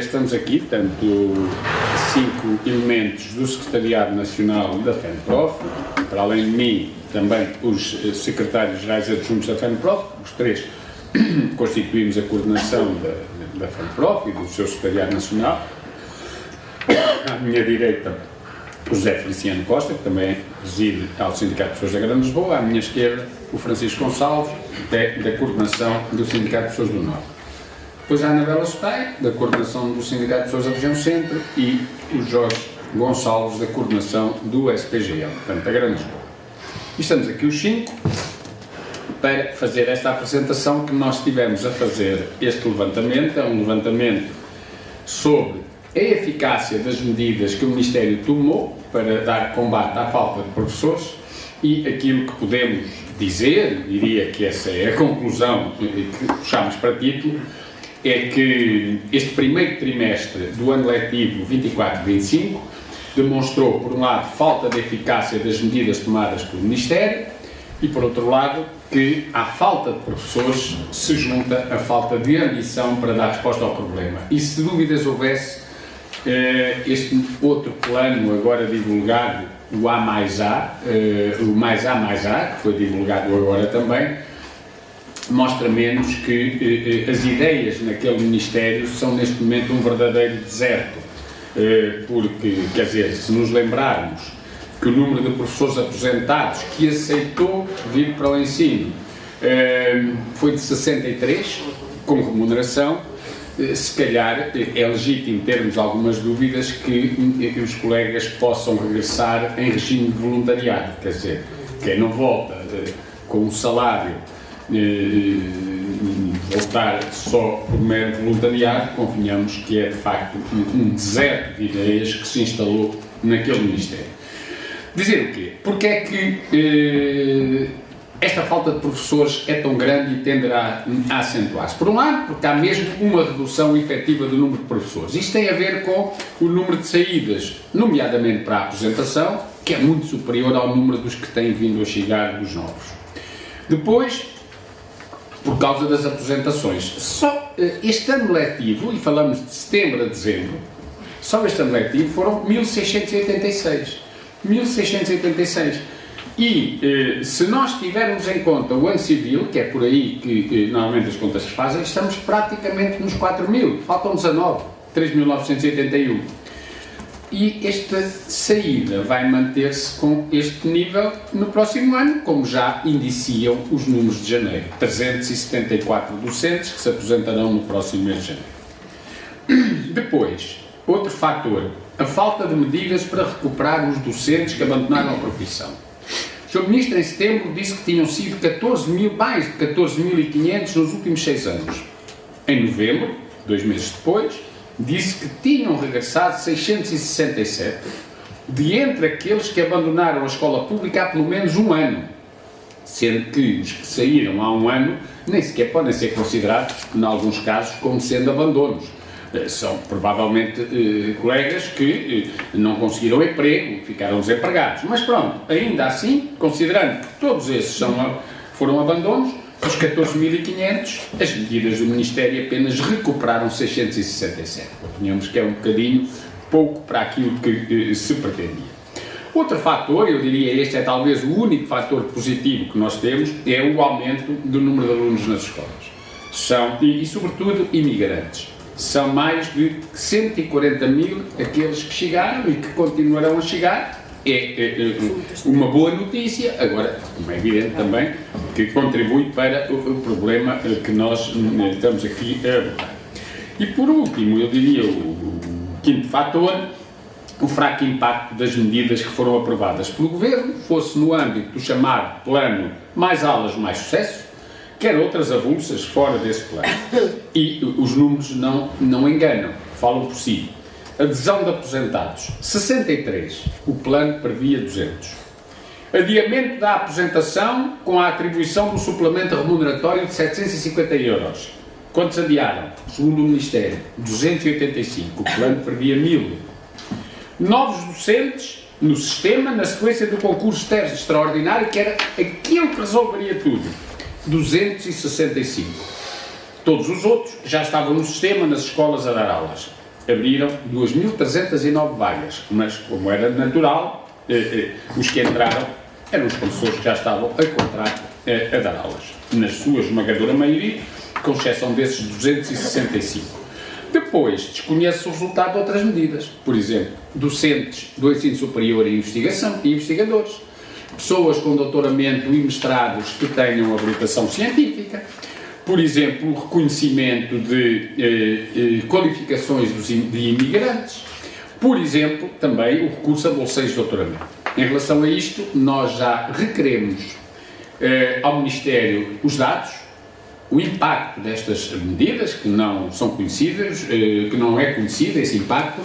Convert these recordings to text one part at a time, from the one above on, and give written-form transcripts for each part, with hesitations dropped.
Estamos aqui, tanto 5 elementos do Secretariado Nacional da FENPROF, para além de mim, também os secretários-gerais adjuntos da FENPROF, os três constituímos a coordenação da FENPROF e do seu Secretariado Nacional. À minha direita, o José Feliciano Costa, que também reside ao Sindicato de Pessoas da Grande Lisboa. À minha esquerda, o Francisco Gonçalves, da coordenação do Sindicato de Pessoas do Norte. Depois a Anabela Sotay, da coordenação do Sindicato de Pessoas da Região Centro, e o Jorge Gonçalves, da coordenação do SPGL, portanto, da Grande Lisboa. E estamos aqui os 5 para fazer esta apresentação que nós tivemos a fazer este levantamento. É um levantamento sobre a eficácia das medidas que o Ministério tomou para dar combate à falta de professores e aquilo que podemos dizer, diria que essa é a conclusão que puxamos para título, é que este primeiro trimestre do ano letivo 24-25 demonstrou, por um lado, falta de eficácia das medidas tomadas pelo Ministério e, por outro lado, que à falta de professores se junta a falta de ambição para dar resposta ao problema. E se dúvidas houvesse, este outro plano agora divulgado, o A mais A, o mais A, que foi divulgado agora também, mostra menos que as ideias naquele Ministério são neste momento um verdadeiro deserto, porque, quer dizer, se nos lembrarmos que o número de professores aposentados que aceitou vir para o ensino foi de 63, com remuneração, se calhar é legítimo termos algumas dúvidas que os colegas possam regressar em regime de voluntariado, quer dizer, quem não volta com um salário voltar só por mero voluntariado, convenhamos que é de facto um deserto de ideias que se instalou naquele Ministério. Dizer o quê? Porque é que esta falta de professores é tão grande e tenderá a acentuar-se? Por um lado, porque há mesmo uma redução efetiva do número de professores. Isto tem a ver com o número de saídas, nomeadamente para a aposentação, que é muito superior ao número dos que têm vindo a chegar dos novos. Depois, por causa das aposentações. Só este ano letivo, e falamos de setembro a dezembro, só este ano letivo foram 1686. 1686. E se nós tivermos em conta o ano civil, que é por aí que normalmente as contas se fazem, estamos praticamente nos 4.000. Faltam 19, 3.981. E esta saída vai manter-se com este nível no próximo ano, como já indiciam os números de janeiro. 374 docentes que se aposentarão no próximo mês de janeiro. Depois, outro fator, a falta de medidas para recuperar os docentes que abandonaram a profissão. O Sr. Ministro, em setembro, disse que tinham sido mais de 14.500 nos últimos 6 anos. Em novembro, 2 meses depois, disse que tinham regressado 667, de entre aqueles que abandonaram a escola pública há pelo menos um ano, sendo que os que saíram há um ano nem sequer podem ser considerados, em alguns casos, como sendo abandonos. São provavelmente colegas que não conseguiram emprego, ficaram desempregados. Mas pronto, ainda assim, considerando que todos esses foram abandonos, os 14.500, as medidas do Ministério apenas recuperaram 667. Opinamos que é um bocadinho pouco para aquilo que se pretendia. Outro fator, eu diria este é talvez o único fator positivo que nós temos, é o aumento do número de alunos nas escolas. E sobretudo, imigrantes. São mais de 140.000 aqueles que chegaram e que continuarão a chegar. É uma boa notícia, agora, como é evidente também, que contribui para o problema que nós estamos aqui a abordar. E por último, eu diria o quinto fator, o fraco impacto das medidas que foram aprovadas pelo Governo, fosse no âmbito do chamado plano Mais Aulas, Mais Sucesso, quer outras avulsas fora desse plano. E os números não enganam, falam por si. Adesão de aposentados, 63. O plano previa 200. Adiamento da aposentação com a atribuição do suplemento remuneratório de 750 euros. Quantos adiaram? Segundo o Ministério, 285. O plano previa 1.000. Novos docentes no sistema, na sequência do concurso teste extraordinário, que era aquilo que resolveria tudo. 265. Todos os outros já estavam no sistema, nas escolas, a dar aulas. abriram 2.309 vagas, mas como era natural, os que entraram eram os professores que já estavam a contrato a dar aulas, na sua esmagadora maioria, com exceção desses 265. Depois, desconhece o resultado de outras medidas, por exemplo, docentes do ensino superior e investigação e investigadores, pessoas com doutoramento e mestrados que tenham habilitação científica, por exemplo, o reconhecimento de qualificações de imigrantes, por exemplo, também o recurso a bolseiros de doutoramento. Em relação a isto, nós já requeremos ao Ministério os dados, o impacto destas medidas, que não são conhecidas, que não é conhecido esse impacto,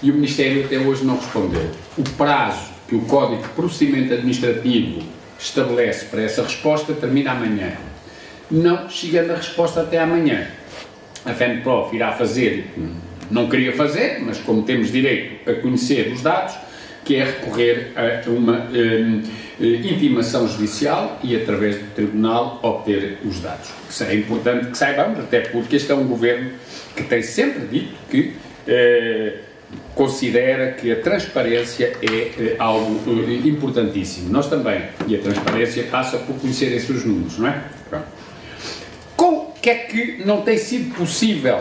e o Ministério até hoje não respondeu. O prazo que o Código de Procedimento Administrativo estabelece para essa resposta termina amanhã. Não chegando a resposta até amanhã. A FENPROF irá fazer, não queria fazer, mas como temos direito a conhecer os dados, que é recorrer a uma intimação judicial e, através do Tribunal, obter os dados. É importante que saibamos, até porque este é um governo que tem sempre dito que considera que a transparência é algo importantíssimo. Nós também. E a transparência passa por conhecer esses números, não é? Pronto. O que é que não tem sido possível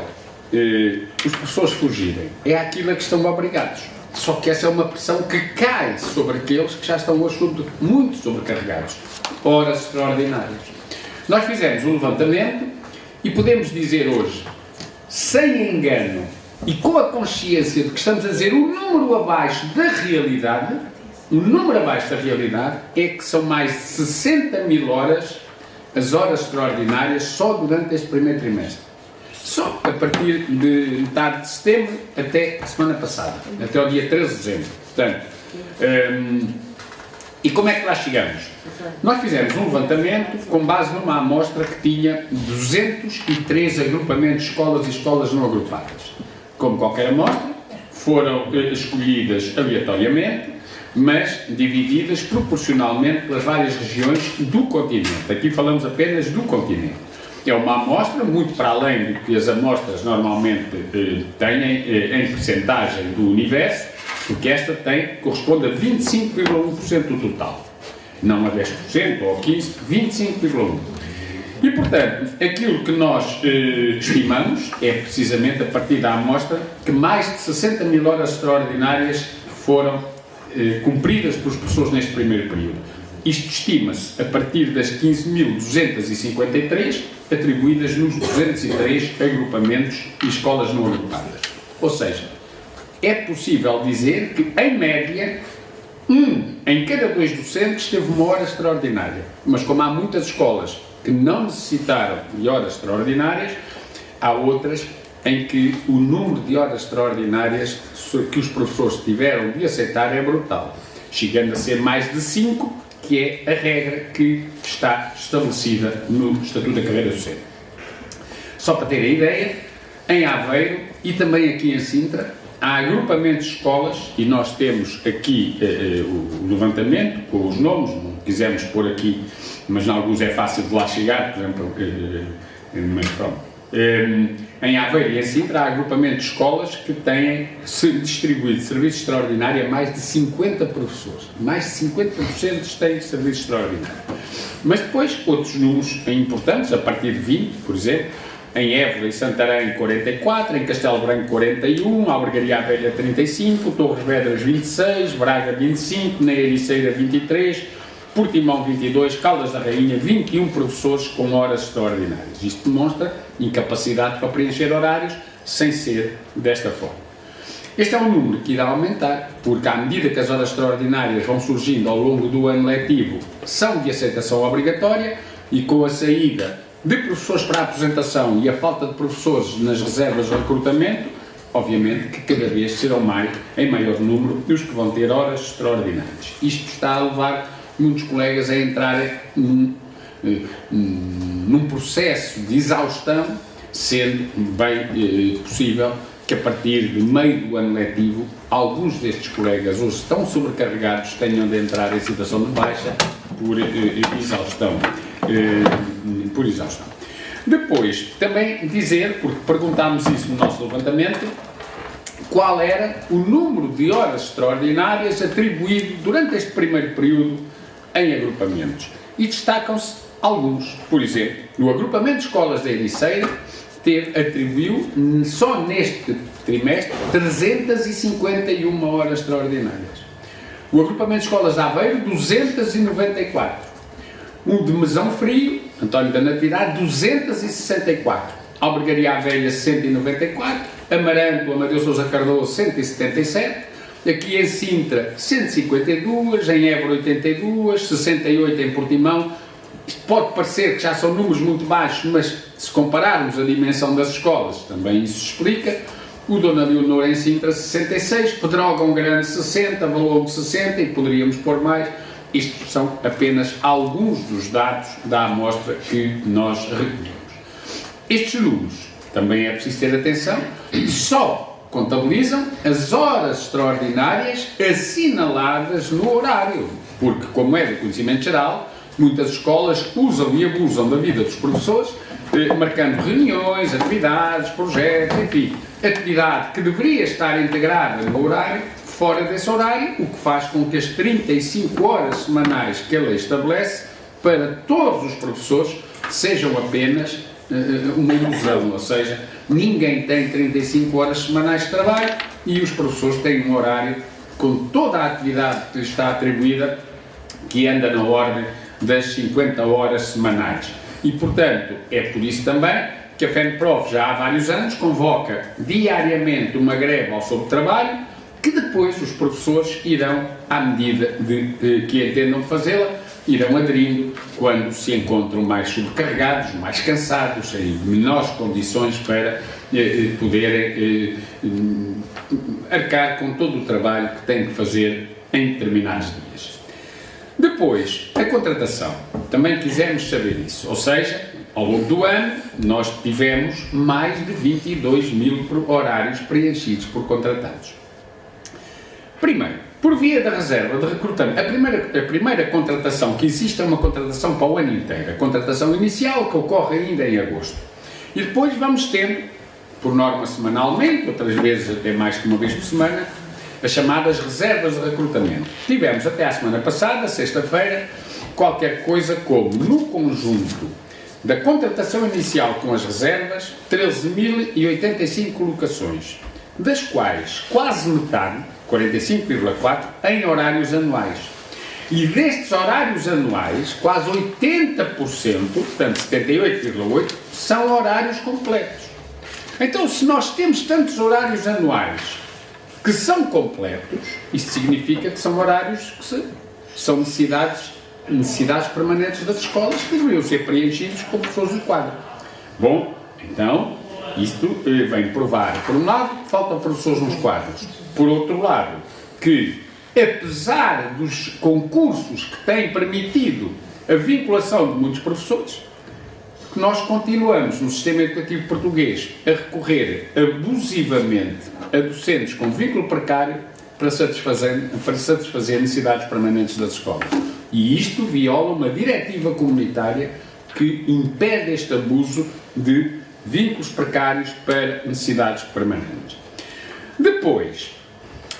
os professores fugirem? É aquilo a que estão obrigados. Só que essa é uma pressão que cai sobre aqueles que já estão hoje muito sobrecarregados. Horas extraordinárias. Nós fizemos um levantamento e podemos dizer hoje, sem engano e com a consciência de que estamos a dizer um número abaixo da realidade, é que são mais de 60 mil horas as horas extraordinárias só durante este primeiro trimestre. Só a partir de metade de setembro até a semana passada, até o dia 13 de dezembro. Portanto, e como é que lá chegamos? Nós fizemos um levantamento com base numa amostra que tinha 203 agrupamentos de escolas e escolas não agrupadas. Como qualquer amostra, foram escolhidas aleatoriamente, mas divididas proporcionalmente pelas várias regiões do continente. Aqui falamos apenas do continente. É uma amostra muito para além do que as amostras normalmente têm em percentagem do universo, porque esta corresponde a 25,1% do total. Não a 10% ou a 15%, 25,1%. E, portanto, aquilo que nós estimamos é precisamente a partir da amostra que mais de 60 mil horas extraordinárias foram cumpridas pelos professores neste primeiro período. Isto estima-se a partir das 15.253 atribuídas nos 203 agrupamentos e escolas não agrupadas. Ou seja, é possível dizer que, em média, em cada 2 docentes teve uma hora extraordinária. Mas como há muitas escolas que não necessitaram de horas extraordinárias, há outras em que o número de horas extraordinárias que os professores tiveram de aceitar é brutal, chegando a ser mais de 5, que é a regra que está estabelecida no Estatuto da Carreira Docente. Só para terem ideia, em Aveiro e também aqui em Sintra, há agrupamentos de escolas, e nós temos aqui o levantamento com os nomes, não quisemos pôr aqui, mas em alguns é fácil de lá chegar, por exemplo, mas pronto. Em Aveiro e em Sintra há agrupamentos de escolas que têm distribuído serviço extraordinário a mais de 50 professores. Mais de 50 docentes têm serviço extraordinário. Mas depois, outros números importantes, a partir de 20, por exemplo, em Évora e Santarém 44, em Castelo Branco 41, Albergaria Velha 35, Torres Vedras 26, Braga 25, na Ericeira 23, Portimão 22, Caldas da Rainha 21 professores com horas extraordinárias. Isto demonstra incapacidade para preencher horários sem ser desta forma. Este é um número que irá aumentar, porque à medida que as horas extraordinárias vão surgindo ao longo do ano letivo, são de aceitação obrigatória, e com a saída de professores para a aposentação e a falta de professores nas reservas de recrutamento, obviamente que cada vez serão em maior número os que vão ter horas extraordinárias. Isto está a levar muitos colegas a entrarem num processo de exaustão, sendo bem possível que a partir do meio do ano letivo, alguns destes colegas hoje estão sobrecarregados, tenham de entrar em situação de baixa por exaustão. Depois, também dizer, porque perguntámos isso no nosso levantamento, qual era o número de horas extraordinárias atribuído durante este primeiro período em agrupamentos. E destacam-se alguns. Por exemplo, no agrupamento de escolas da Ericeira, atribuiu, só neste trimestre, 351 horas extraordinárias. O agrupamento de escolas de Aveiro, 294. O de Mesão Frio, António da Natividade, 264. Albergaria à Velha, 194. Amaranto, Amadeu Sousa Cardoso, 177. Aqui em Sintra, 152. Em Évora, 82. 68 em Portimão. Isto pode parecer que já são números muito baixos, mas se compararmos a dimensão das escolas, também isso explica. O Dona Leonor em Sintra, 66, Pedrógão Grande, 60, Valongo, 60, e poderíamos pôr mais. Isto são apenas alguns dos dados da amostra que nós recolhemos. Estes números, também é preciso ter atenção, só contabilizam as horas extraordinárias assinaladas no horário, porque, como é do conhecimento geral, muitas escolas usam e abusam da vida dos professores, marcando reuniões, atividades, projetos, enfim, atividade que deveria estar integrada no horário, fora desse horário, o que faz com que as 35 horas semanais que a lei estabelece para todos os professores sejam apenas uma ilusão, ou seja, ninguém tem 35 horas semanais de trabalho e os professores têm um horário com toda a atividade que lhes está atribuída, que anda na ordem das 50 horas semanais. E, portanto, é por isso também que a FENPROF já há vários anos convoca diariamente uma greve ao sobretrabalho, que depois os professores irão, à medida que entendam fazê-la, irão aderindo quando se encontram mais sobrecarregados, mais cansados, em menores condições para poderem arcar com todo o trabalho que têm que fazer em determinados dias. Depois, a contratação. Também quisemos saber isso, ou seja, ao longo do ano nós tivemos mais de 22 mil horários preenchidos por contratados. Primeiro, por via da reserva de recrutamento, a primeira contratação que existe é uma contratação para o ano inteiro, a contratação inicial que ocorre ainda em agosto. E depois vamos tendo, por norma semanalmente, outras vezes até mais que uma vez por semana, as chamadas reservas de recrutamento. Tivemos até à semana passada, sexta-feira, qualquer coisa como, no conjunto da contratação inicial com as reservas, 13.085 colocações, das quais quase metade, 45,4%, em horários anuais. E destes horários anuais, quase 80%, portanto 78,8%, são horários completos. Então, se nós temos tantos horários anuais que são completos, isso significa que são horários que são necessidades permanentes das escolas que deveriam ser preenchidos com pessoas do quadro. Bom, então, isto vem provar, por um lado, que faltam professores nos quadros, por outro lado, que apesar dos concursos que têm permitido a vinculação de muitos professores, que nós continuamos no sistema educativo português a recorrer abusivamente a docentes com vínculo precário para satisfazer necessidades permanentes das escolas. E isto viola uma diretiva comunitária que impede este abuso de vínculos precários para necessidades permanentes. Depois,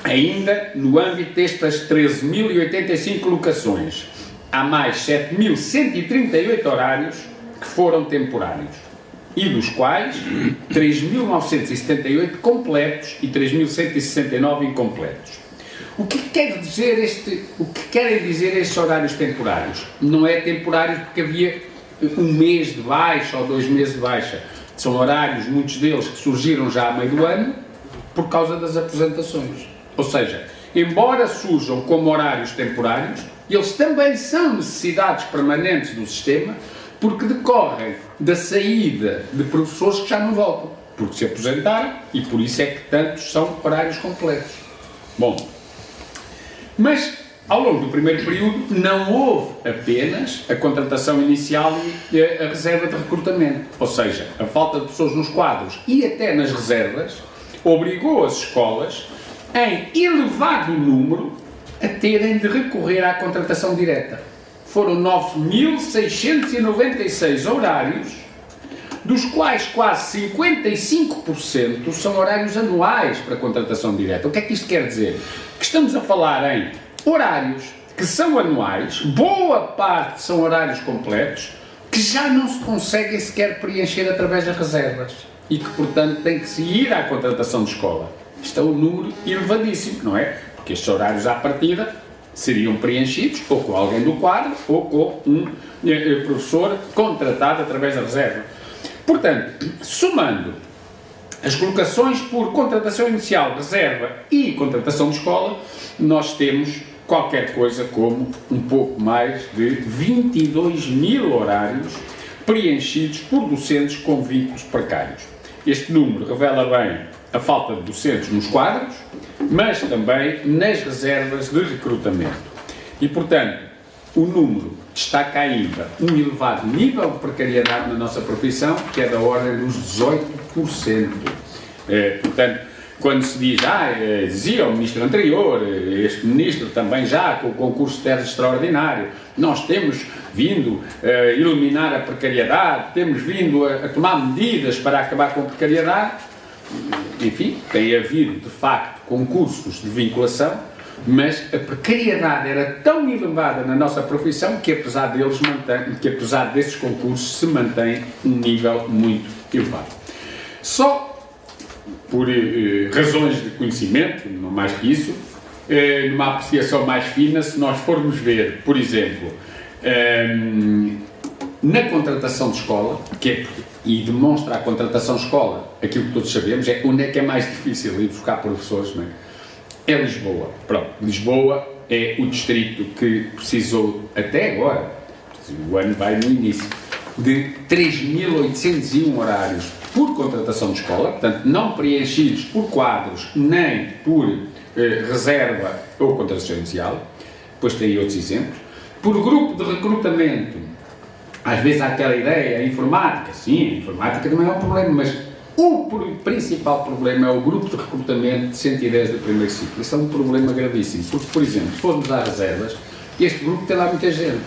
ainda no âmbito destas 13.085 colocações, há mais 7.138 horários que foram temporários, e dos quais 3.978 completos e 3.169 incompletos. O que querem dizer estes horários temporários? Não é temporários porque havia um mês de baixa ou 2 meses de baixa. São horários, muitos deles, que surgiram já a meio do ano por causa das apresentações. Ou seja, embora surjam como horários temporários, eles também são necessidades permanentes do sistema, porque decorrem da saída de professores que já não voltam, porque se aposentaram, e por isso é que tantos são horários completos. Bom, mas ao longo do primeiro período não houve apenas a contratação inicial e a reserva de recrutamento, ou seja, a falta de pessoas nos quadros e até nas reservas obrigou as escolas, em elevado número, a terem de recorrer à contratação direta. Foram 9.696 horários, dos quais quase 55% são horários anuais para contratação direta. O que é que isto quer dizer? Que estamos a falar em horários que são anuais, boa parte são horários completos, que já não se conseguem sequer preencher através das reservas e que, portanto, tem que se ir à contratação de escola. Isto é um número elevadíssimo, não é? Porque estes horários à partida seriam preenchidos ou com alguém do quadro ou com um professor contratado através da reserva. Portanto, somando as colocações por contratação inicial, reserva e contratação de escola, nós temos qualquer coisa como um pouco mais de 22 mil horários preenchidos por docentes com vínculos precários. Este número revela bem a falta de docentes nos quadros, mas também nas reservas de recrutamento. E, portanto, o número destaca ainda um elevado nível de precariedade na nossa profissão, que é da ordem dos 18%. Portanto, quando se diz, dizia o ministro anterior, este ministro também já, com o concurso de terras extraordinário, nós temos vindo a eliminar a precariedade, temos vindo a tomar medidas para acabar com a precariedade. Enfim, tem havido, de facto, concursos de vinculação, mas a precariedade era tão elevada na nossa profissão que, apesar desses concursos, se mantém um nível muito elevado. Só por razões de conhecimento, não mais que isso, numa apreciação mais fina, se nós formos ver, por exemplo, na contratação de escola, e demonstra a contratação de escola, aquilo que todos sabemos, é onde é que é mais difícil ir buscar professores, não é? É Lisboa. Pronto, Lisboa é o distrito que precisou, até agora, o ano vai no início, de 3.801 horários por contratação de escola, portanto, não preenchidos por quadros, nem por reserva ou contratação inicial. Depois tem outros exemplos. Por grupo de recrutamento, às vezes há aquela ideia, a informática, sim, a informática também é um problema, mas o principal problema é o grupo de recrutamento de 110 do primeiro ciclo. Isso é um problema gravíssimo, porque, por exemplo, se formos às reservas, este grupo tem lá muita gente,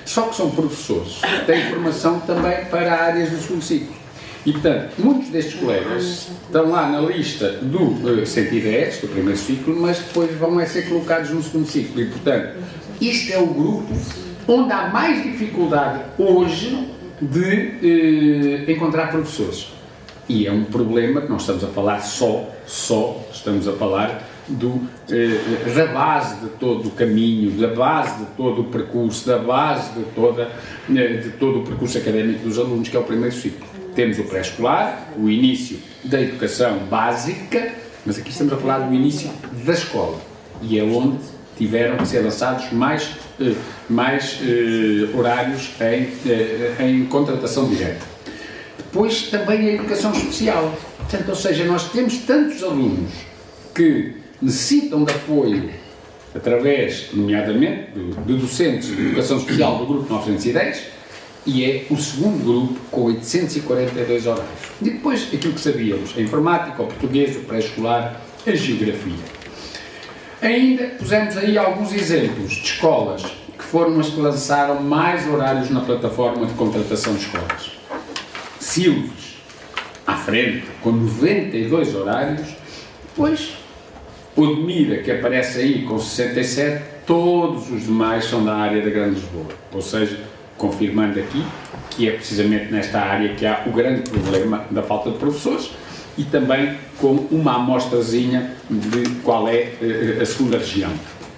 só que são professores, têm formação também para áreas do segundo ciclo. E, portanto, muitos destes colegas estão lá na lista do 110, do primeiro ciclo, mas depois vão ser colocados no segundo ciclo. E, portanto, este é o grupo onde há mais dificuldade hoje de encontrar professores. E é um problema que nós estamos a falar estamos a falar da base de todo o caminho, da base de todo o percurso, da base de todo o percurso académico dos alunos, que é o primeiro ciclo. Temos o pré-escolar, o início da educação básica, mas aqui estamos a falar do início da escola, e é onde tiveram que ser lançados mais horários em contratação direta. Depois também a educação especial. Portanto, ou seja, nós temos tantos alunos que necessitam de apoio através, nomeadamente, de docentes de educação especial do grupo 910, e é o segundo grupo com 842 horários. E depois aquilo que sabíamos, a informática, o português, o pré-escolar, a geografia. Ainda pusemos aí alguns exemplos de escolas que foram as que lançaram mais horários na plataforma de contratação de escolas. Silves, à frente, com 92 horários, depois Odmira, que aparece aí com 67, todos os demais são da área da Grande Lisboa, ou seja, confirmando aqui que é precisamente nesta área que há o grande problema da falta de professores, e também com uma amostrazinha de qual é a segunda região.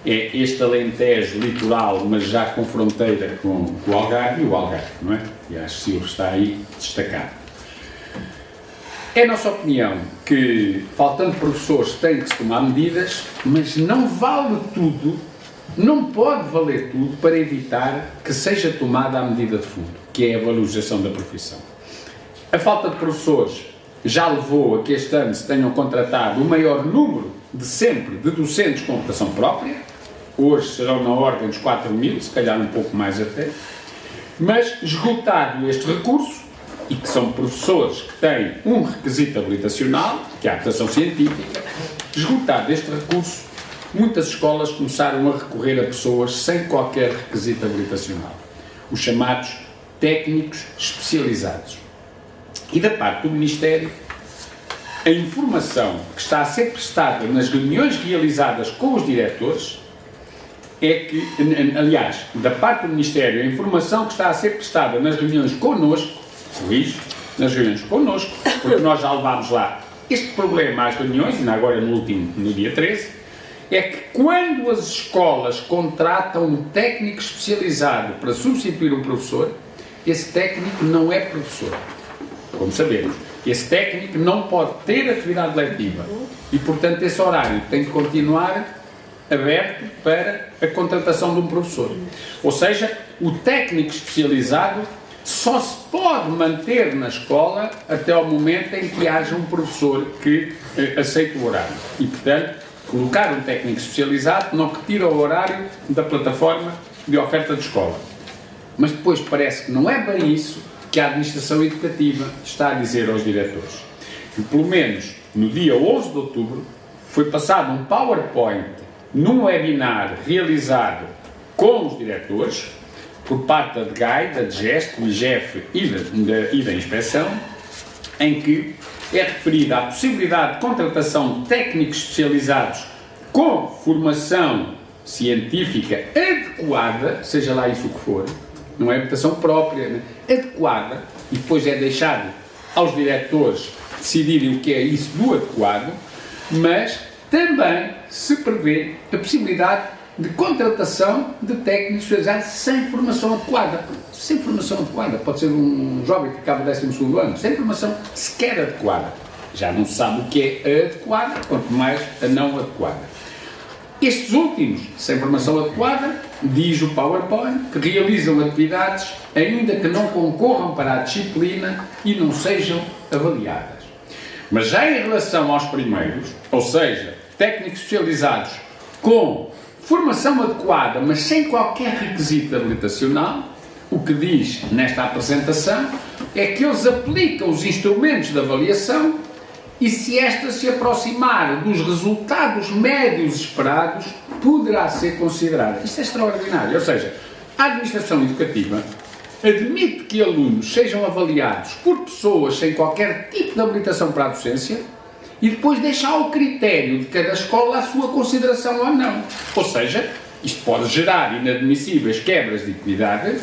É este Alentejo litoral, mas já com fronteira com o Algarve, e o Algarve, não é? E acho que Silves está aí destacado. É a nossa opinião que, faltando professores, tem que se tomar medidas, mas não vale tudo, não pode valer tudo para evitar que seja tomada a medida de fundo, que é a valorização da profissão. A falta de professores já levou a que este ano se tenham contratado o maior número de sempre de docentes com vocação própria. Hoje serão na ordem dos 4.000, se calhar um pouco mais até, mas esgotado este recurso, e que são professores que têm um requisito habilitacional, que é a habilitação científica, esgotado este recurso, muitas escolas começaram a recorrer a pessoas sem qualquer requisito habilitacional, os chamados técnicos especializados. E da parte do Ministério, a informação que está a ser prestada nas reuniões realizadas com os diretores é que, aliás, da parte do Ministério, a informação que está a ser prestada nas reuniões connosco, Luís, nas reuniões connosco, porque nós já levámos lá este problema às reuniões, ainda agora no dia 13, é que quando as escolas contratam um técnico especializado para substituir um professor, esse técnico não é professor, como sabemos. Esse técnico não pode ter atividade letiva e, portanto, esse horário tem que continuar aberto para a contratação de um professor. Ou seja, o técnico especializado só se pode manter na escola até ao momento em que haja um professor que aceite o horário. E, portanto, colocar um técnico especializado não retira o horário da plataforma de oferta de escola. Mas depois parece que não é bem isso que a administração educativa está a dizer aos diretores. E, pelo menos, no dia 11 de outubro, foi passado um PowerPoint num webinar realizado com os diretores, por parte da DGAI, da DGEST, do IGEF e da Inspeção, em que é referida a possibilidade de contratação de técnicos especializados com formação científica adequada, seja lá isso o que for, não é habilitação própria, né? Adequada, e depois é deixado aos diretores decidirem o que é isso do adequado, mas também se prevê a possibilidade de contratação de técnicos especializados sem formação adequada. Sem formação adequada. Pode ser um jovem que acaba o 12º ano, sem formação sequer adequada. Já não se sabe o que é adequada, quanto mais a não adequada. Estes últimos, sem formação adequada, diz o PowerPoint, que realizam atividades ainda que não concorram para a disciplina e não sejam avaliadas. Mas já em relação aos primeiros, ou seja, técnicos especializados com formação adequada, mas sem qualquer requisito habilitacional, o que diz nesta apresentação é que eles aplicam os instrumentos de avaliação e, se esta se aproximar dos resultados médios esperados, poderá ser considerada. Isto é extraordinário. Ou seja, a administração educativa admite que alunos sejam avaliados por pessoas sem qualquer tipo de habilitação para a docência e depois deixa ao critério de cada escola a sua consideração ou não. Ou seja, isto pode gerar inadmissíveis quebras de equidade,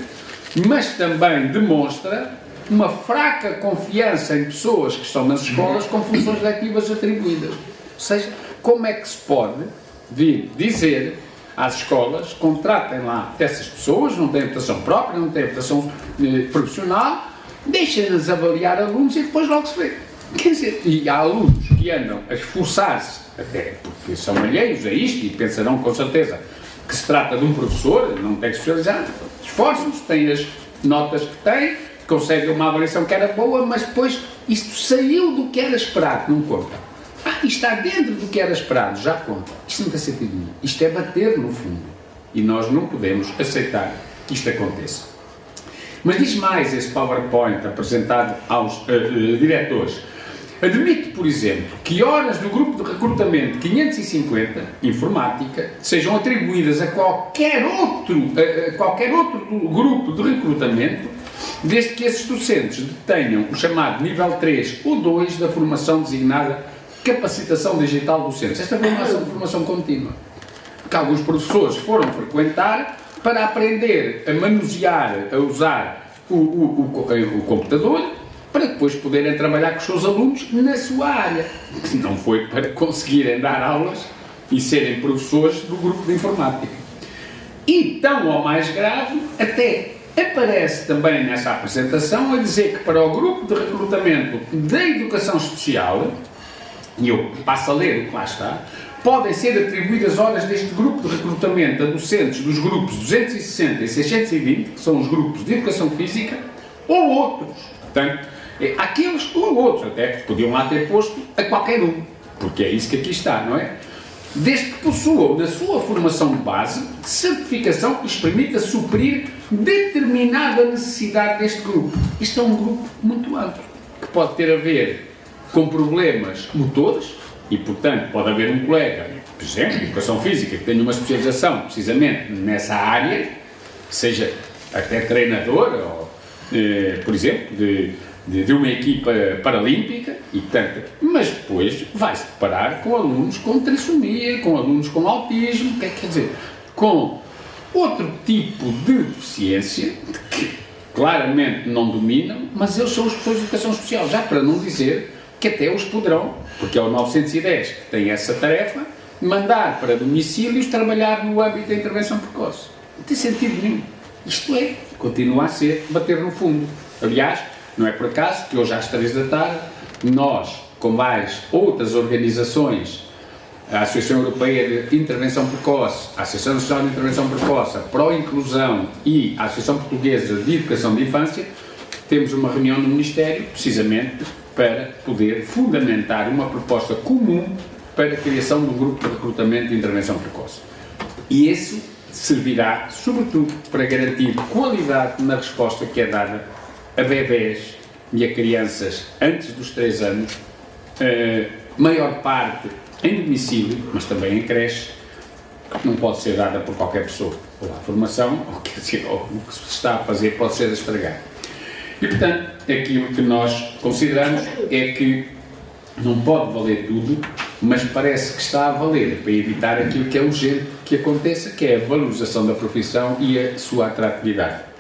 mas também demonstra uma fraca confiança em pessoas que estão nas escolas com funções letivas atribuídas. Ou seja, como é que se pode vir dizer às escolas, contratem lá essas pessoas, não têm habilitação própria, não têm habilitação profissional, deixem-nas avaliar alunos e depois logo se vê. Quer dizer, e há alunos que andam a esforçar-se, até porque são alheios a isto e pensarão com certeza que se trata de um professor, não tem que especializar, esforçam-se, têm as notas que têm, conseguem uma avaliação que era boa, mas depois isto saiu do que era esperado, não conta. E está dentro do que era esperado, já conta. Isto não tem sentido nenhum. Isto é bater no fundo. E nós não podemos aceitar que isto aconteça. Mas diz mais esse PowerPoint apresentado aos diretores. Admite, por exemplo, que horas do grupo de recrutamento 550, informática, sejam atribuídas a qualquer outro grupo de recrutamento, desde que esses docentes tenham o chamado nível 3 ou 2 da formação designada capacitação digital docentes. Esta é uma formação contínua, que alguns professores foram frequentar para aprender a manusear, a usar o computador, para depois poderem trabalhar com os seus alunos na sua área. Não foi para conseguirem dar aulas e serem professores do grupo de informática. E, tão ou mais grave, até aparece também nessa apresentação a dizer que para o grupo de recrutamento da educação especial, e eu passo a ler o que lá está, podem ser atribuídas horas deste grupo de recrutamento a docentes dos grupos 260 e 620, que são os grupos de educação física, ou outros. Portanto, aqueles ou outros, até podiam lá ter posto a qualquer um, porque é isso que aqui está, não é? Desde que possuam, na sua formação de base, certificação que lhes permita suprir determinada necessidade deste grupo. Isto é um grupo muito amplo, que pode ter a ver com problemas motores, e, portanto, pode haver um colega, por exemplo, de educação física, que tenha uma especialização precisamente nessa área, seja até treinador, ou, por exemplo, de de uma equipa paralímpica, e tanto, mas depois vai-se deparar com alunos com trissomia, com alunos com autismo, quer dizer, com outro tipo de deficiência que claramente não dominam, mas eles são os professores de educação especial, já para não dizer que até os poderão, porque é o 910 que tem essa tarefa, mandar para domicílios trabalhar no âmbito da intervenção precoce. Não tem sentido nenhum. Isto é, continua a ser bater no fundo. Aliás, não é por acaso que hoje às 3 da tarde, nós, com mais outras organizações, a Associação Europeia de Intervenção Precoce, a Associação Nacional de Intervenção Precoce, a Pro-Inclusão e a Associação Portuguesa de Educação de Infância, temos uma reunião no Ministério, precisamente, para poder fundamentar uma proposta comum para a criação do grupo de recrutamento de intervenção precoce. E isso servirá, sobretudo, para garantir qualidade na resposta que é dada a bebés e a crianças antes dos 3 anos, maior parte em domicílio, mas também em creche, que não pode ser dada por qualquer pessoa. Ou a formação, ou, quer dizer, ou o que se está a fazer pode ser a estragar. E, portanto, aquilo que nós consideramos é que não pode valer tudo, mas parece que está a valer para evitar aquilo que é urgente que aconteça, que é a valorização da profissão e a sua atratividade.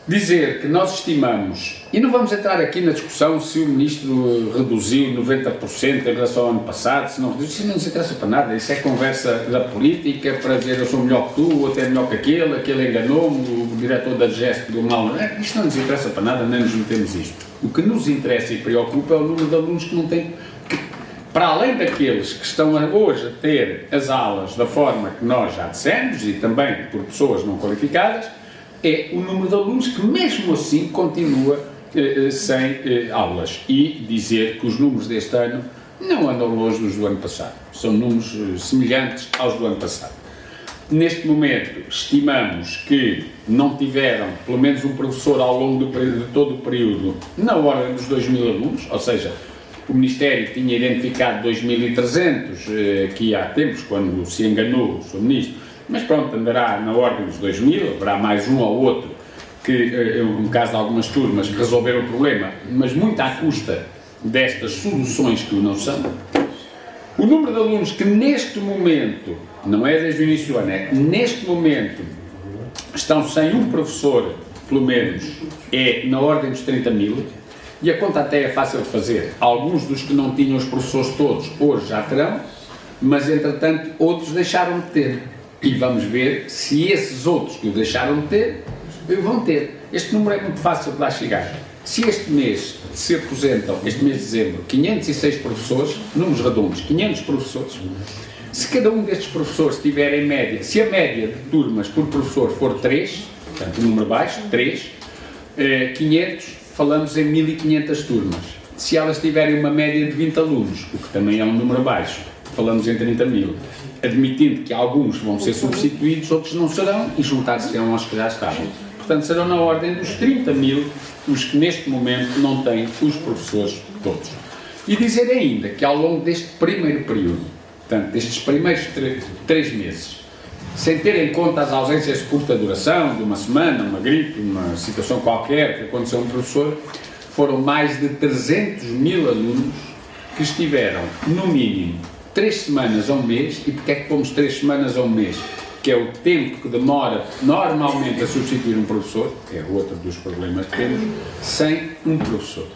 Dizer que nós estimamos, e não vamos entrar aqui na discussão se o Ministro reduziu 90% em relação ao ano passado, se não reduziu, isso não nos interessa para nada, isso é conversa da política para dizer eu sou melhor que tu, ou até melhor que aquele enganou-me, o diretor da GES pegou mal, isto não nos interessa para nada, nem nos metemos isto. O que nos interessa e preocupa é o número de alunos que não têm, para além daqueles que estão hoje a ter as aulas da forma que nós já dissemos, e também por pessoas não qualificadas, é o número de alunos que mesmo assim continua sem aulas. E dizer que os números deste ano não andam longe dos do ano passado. São números semelhantes aos do ano passado. Neste momento, estimamos que não tiveram, pelo menos um professor ao longo de todo o período, na ordem dos 2.000 alunos, ou seja, o Ministério tinha identificado 2.300 aqui há tempos, quando se enganou o Sr. Ministro, mas pronto, andará na ordem dos 2.000, haverá mais um ou outro, que, no caso de algumas turmas, que resolveram o problema, mas muito à custa destas soluções que não são. O número de alunos que neste momento, não é desde o início do ano, é neste momento, estão sem um professor, pelo menos, é na ordem dos 30.000, e a conta até é fácil de fazer. Alguns dos que não tinham os professores todos, hoje já terão, mas entretanto outros deixaram de ter. E vamos ver se esses outros que o deixaram de ter, vão ter. Este número é muito fácil de lá chegar. Se este mês se aposentam, este mês de dezembro, 506 professores, números redondos, 500 professores, se cada um destes professores tiver em média, se a média de turmas por professor for 3, portanto um número baixo, 3, 500, falamos em 1.500 turmas. Se elas tiverem uma média de 20 alunos, o que também é um número baixo, falamos em 30.000. Admitindo que alguns vão ser substituídos, outros não serão, e juntar-se-ão aos que já estavam. Portanto, serão na ordem dos 30.000 os que neste momento não têm os professores todos. E dizer ainda que ao longo deste primeiro período, portanto, destes primeiros 3 meses, sem ter em conta as ausências de curta duração, de uma semana, uma gripe, uma situação qualquer que aconteceu a um professor, foram mais de 300.000 alunos que estiveram, no mínimo, 3 semanas a um mês. E porque é que pomos 3 semanas a um mês? Que é o tempo que demora normalmente a substituir um professor, que é outro dos problemas que temos, sem um professor.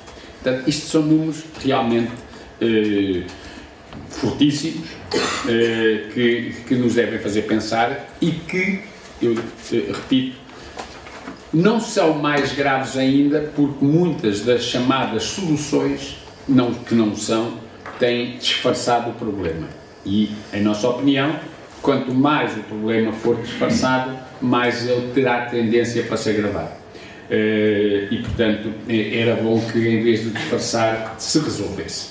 Portanto, isto são números realmente fortíssimos, que nos devem fazer pensar e que, eu repito, não são mais graves ainda porque muitas das chamadas soluções, que não são, têm disfarçado o problema. E, em nossa opinião, quanto mais o problema for disfarçado, mais ele terá tendência para se agravar. E, portanto, era bom que, em vez de disfarçar, se resolvesse.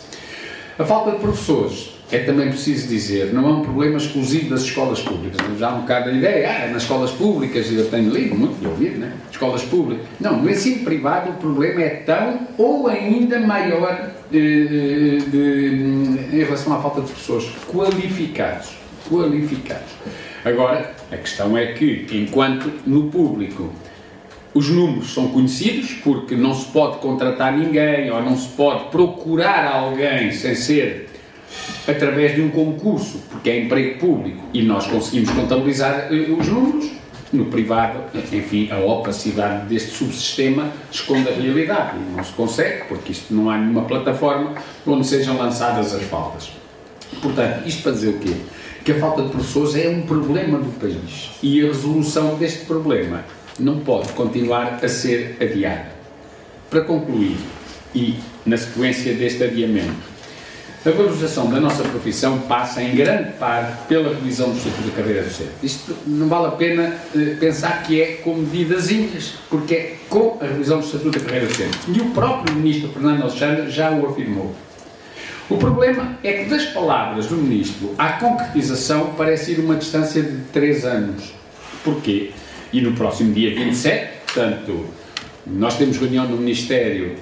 A falta de professores, é também preciso dizer, não é um problema exclusivo das escolas públicas. Já há um bocado a ideia, nas escolas públicas, eu tenho lido muito de ouvir, né? Escolas públicas. Não, no ensino privado o problema é tão ou ainda maior em relação à falta de professores qualificados. Agora, a questão é que, enquanto no público os números são conhecidos, porque não se pode contratar ninguém ou não se pode procurar alguém sem ser através de um concurso, porque é emprego público e nós conseguimos contabilizar os números. No privado, enfim, a opacidade deste subsistema esconde a realidade e não se consegue, porque isto não há nenhuma plataforma onde sejam lançadas as faltas. Portanto, isto para dizer o quê? Que a falta de professores é um problema do país e a resolução deste problema não pode continuar a ser adiada. Para concluir, e na sequência deste adiamento, a valorização da nossa profissão passa em grande parte pela revisão do Estatuto da Carreira Docente. Isto não vale a pena pensar que é com medidazinhas, porque é com a revisão do Estatuto da Carreira Docente. E o próprio Ministro Fernando Alexandre já o afirmou. O problema é que das palavras do Ministro à concretização parece ir uma distância de 3 anos. Porquê? E no próximo dia 27, portanto, nós temos reunião no Ministério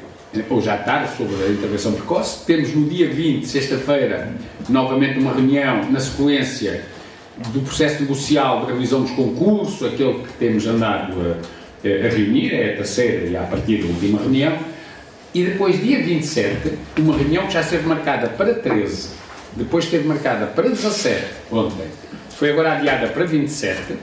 hoje à tarde sobre a intervenção precoce, temos no dia 20, sexta-feira, novamente uma reunião na sequência do processo negocial de revisão dos concursos, aquele que temos andado a reunir, é a terceira e a partir da última reunião, e depois, dia 27, uma reunião que já esteve marcada para 13, depois esteve marcada para 17, ontem, foi agora adiada para 27,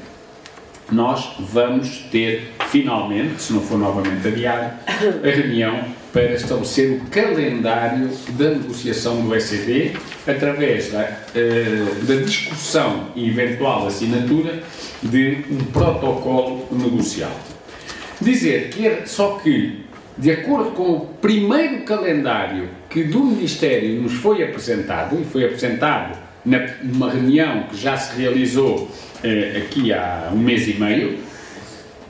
nós vamos ter, finalmente, se não for novamente adiada, a reunião para estabelecer o calendário da negociação do ECD através da discussão e eventual assinatura de um protocolo negocial. Dizer que só que, de acordo com o primeiro calendário que do Ministério nos foi apresentado, e foi apresentado numa reunião que já se realizou aqui há um mês e meio,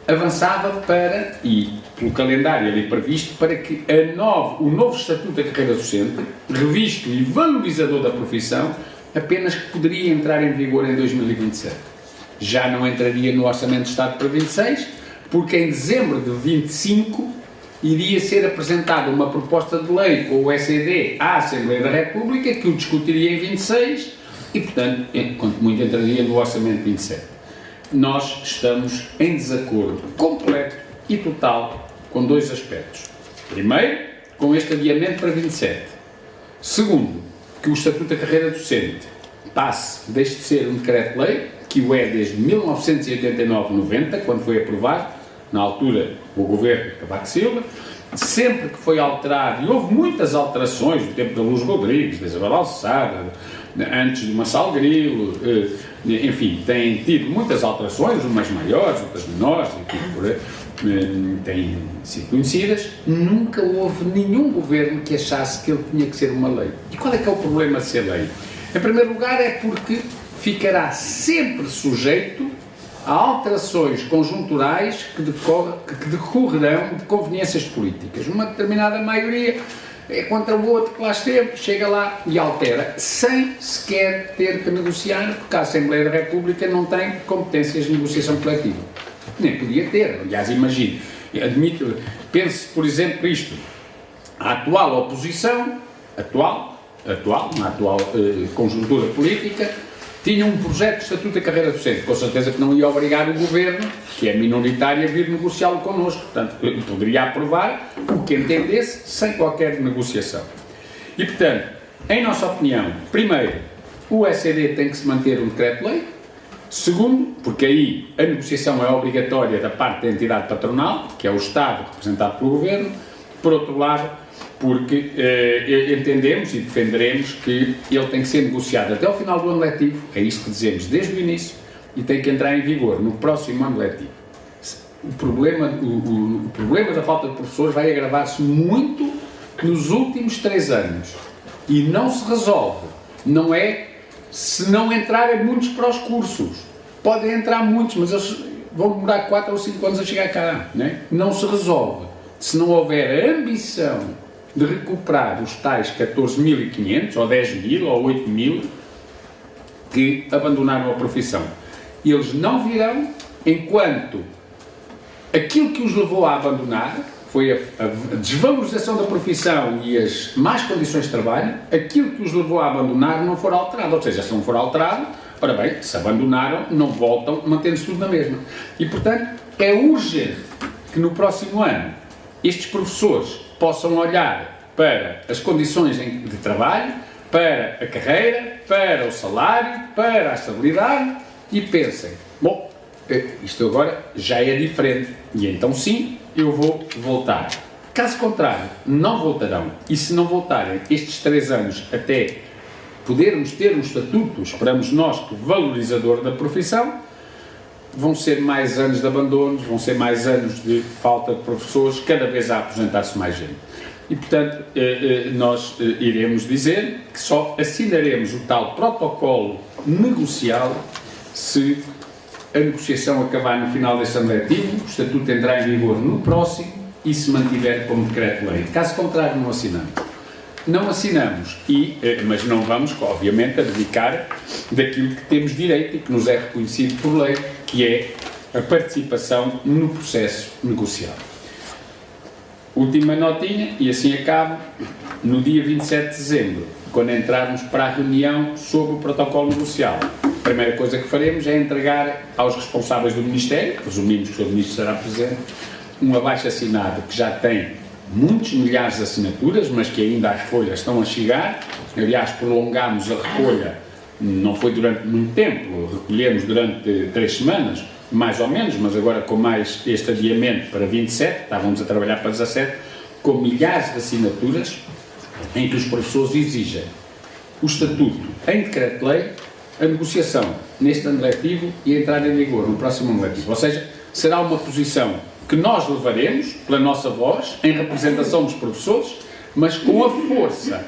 avançava para, e pelo calendário ali previsto, para que o novo Estatuto da Carreira Docente, revisto e valorizador da profissão, apenas que poderia entrar em vigor em 2027. Já não entraria no Orçamento de Estado para 26, porque em dezembro de 25 iria ser apresentada uma proposta de lei com o ECD à Assembleia da República, que o discutiria em 26 e, portanto, quanto muito entraria no Orçamento de 27. Nós estamos em desacordo completo e total com 2 aspectos. Primeiro, com este adiamento para 27. Segundo, que o Estatuto da Carreira Docente deixe de ser um decreto-lei, que o é desde 1989-90, quando foi aprovado, na altura, o governo de Cavaco Silva, sempre que foi alterado, e houve muitas alterações, no tempo da Luz Rodrigues, da Isabel Alçada, antes do Massal Grilo, enfim, tem tido muitas alterações, umas maiores, outras menores, têm sido conhecidas. Nunca houve nenhum governo que achasse que ele tinha que ser uma lei. E qual é que é o problema de ser lei? Em primeiro lugar é porque ficará sempre sujeito a alterações conjunturais que decorrerão de conveniências políticas. Uma determinada maioria é contra o outro que lá esteve, chega lá e altera, sem sequer ter que negociar, porque a Assembleia da República não tem competências de negociação coletiva. Nem podia ter, aliás, imagine, pense, por exemplo, isto, a atual oposição, na atual conjuntura política, tinha um projeto de Estatuto da Carreira Docente, com certeza que não ia obrigar o governo, que é minoritário, a vir negociá-lo connosco. Portanto, poderia aprovar o que entendesse, sem qualquer negociação. E, portanto, em nossa opinião, primeiro, o ECD tem que se manter um decreto-lei. Segundo, porque aí a negociação é obrigatória da parte da entidade patronal, que é o Estado representado pelo governo. Por outro lado, porque entendemos e defenderemos que ele tem que ser negociado até ao final do ano letivo, é isso que dizemos desde o início, e tem que entrar em vigor no próximo ano letivo. O problema da falta de professores vai agravar-se muito nos últimos 3 anos e não se resolve, não é se não entrarem muitos para os cursos. Podem entrar muitos, mas eles vão demorar 4 ou 5 anos a chegar cá, não se resolve se não houver a ambição de recuperar os tais 14.500, ou 10.000, ou 8.000, que abandonaram a profissão. Eles não virão enquanto aquilo que os levou a abandonar foi a desvalorização da profissão e as más condições de trabalho, aquilo que os levou a abandonar não for alterado. Ou seja, se não for alterado, ora bem, se abandonaram, não voltam, mantendo-se tudo na mesma. E, portanto, é urgente que no próximo ano estes professores possam olhar para as condições de trabalho, para a carreira, para o salário, para a estabilidade e pensem, bom, isto agora já é diferente e então sim, eu vou voltar. Caso contrário, não voltarão e se não voltarem estes 3 anos até podermos ter um estatuto, esperamos nós, que valorizador da profissão, vão ser mais anos de abandonos, vão ser mais anos de falta de professores, cada vez a aposentar-se mais gente. E, portanto, nós iremos dizer que só assinaremos o tal protocolo negocial se a negociação acabar no final deste ano letivo, o estatuto entrar em vigor no próximo e se mantiver como decreto-lei. Caso contrário, não assinamos. Não assinamos, mas não vamos, obviamente, abdicar daquilo que temos direito e que nos é reconhecido por lei, que é a participação no processo negocial. Última notinha, e assim acabo, no dia 27 de dezembro, quando entrarmos para a reunião sobre o protocolo negocial, a primeira coisa que faremos é entregar aos responsáveis do Ministério, presumimos que o Sr. Ministro estará presente, um abaixo-assinado que já tem muitos milhares de assinaturas, mas que ainda as folhas estão a chegar. Aliás, prolongámos a recolha, não foi durante muito tempo, recolhemos durante 3 semanas, mais ou menos, mas agora com mais este adiamento para 27, estávamos a trabalhar para 17, com milhares de assinaturas, em que os professores exigem o estatuto em decreto-lei, a negociação neste ano letivo e a entrada em vigor no próximo ano letivo. Ou seja, será uma posição que nós levaremos, pela nossa voz, em representação dos professores, mas com a força,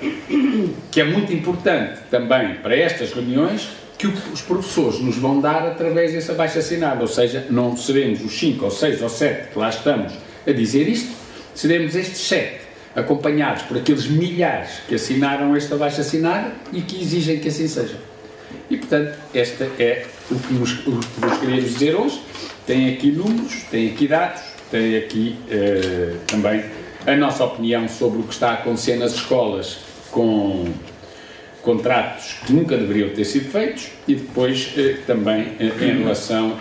que é muito importante também para estas reuniões, que os professores nos vão dar através desse abaixo-assinado, ou seja, não seremos os 5 ou 6 ou 7 que lá estamos a dizer isto, seremos estes 7, acompanhados por aqueles milhares que assinaram este abaixo-assinado e que exigem que assim seja. E, portanto, esta é o que vos queríamos dizer hoje. Tem aqui números, tem aqui dados, tem aqui também a nossa opinião sobre o que está a acontecer nas escolas com contratos que nunca deveriam ter sido feitos e depois também em relação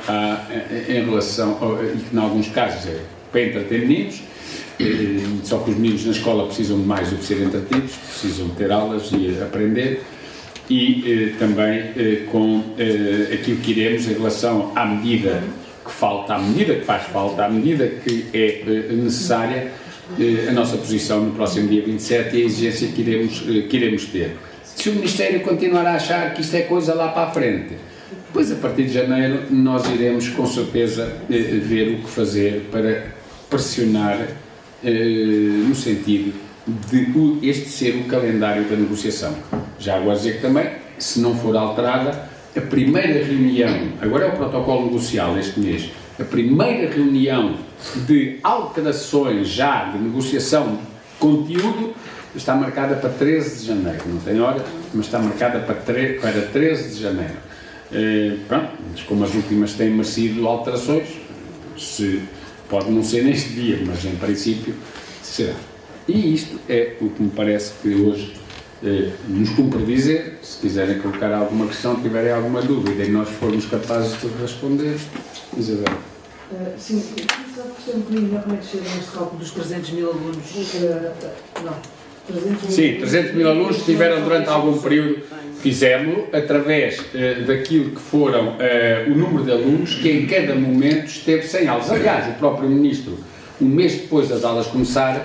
e que em alguns casos é para entreter meninos, só que os meninos na escola precisam de mais do que ser entretidos, precisam ter aulas e aprender, e também com aquilo que iremos em relação à medida que falta, à medida que faz falta, à medida que é necessária, a nossa posição no próximo dia 27 e a exigência que iremos ter. Se o Ministério continuar a achar que isto é coisa lá para a frente, depois a partir de janeiro nós iremos com certeza ver o que fazer para pressionar no sentido de este ser o calendário da negociação. Já agora dizer que também, se não for alterada, a primeira reunião, agora é o protocolo negocial este mês, a primeira reunião de alterações já de negociação de conteúdo está marcada para 13 de janeiro, não tem hora, mas está marcada para 13 de janeiro. Pronto, mas como as últimas têm merecido alterações, pode não ser neste dia, mas em princípio será. E isto é o que me parece que hoje nos cumpre dizer. Se quiserem colocar alguma questão, tiverem alguma dúvida e nós formos capazes de responder, Isabel. Sim, só perceber um bocadinho como é que chega neste cálculo dos 300 mil alunos. Não, 300 mil. Sim, 300 mil alunos estiveram durante algum período, fizemos-lo através daquilo que foram o número de alunos que em cada momento esteve sem aulas. Aliás, o próprio Ministro, um mês depois das aulas começarem,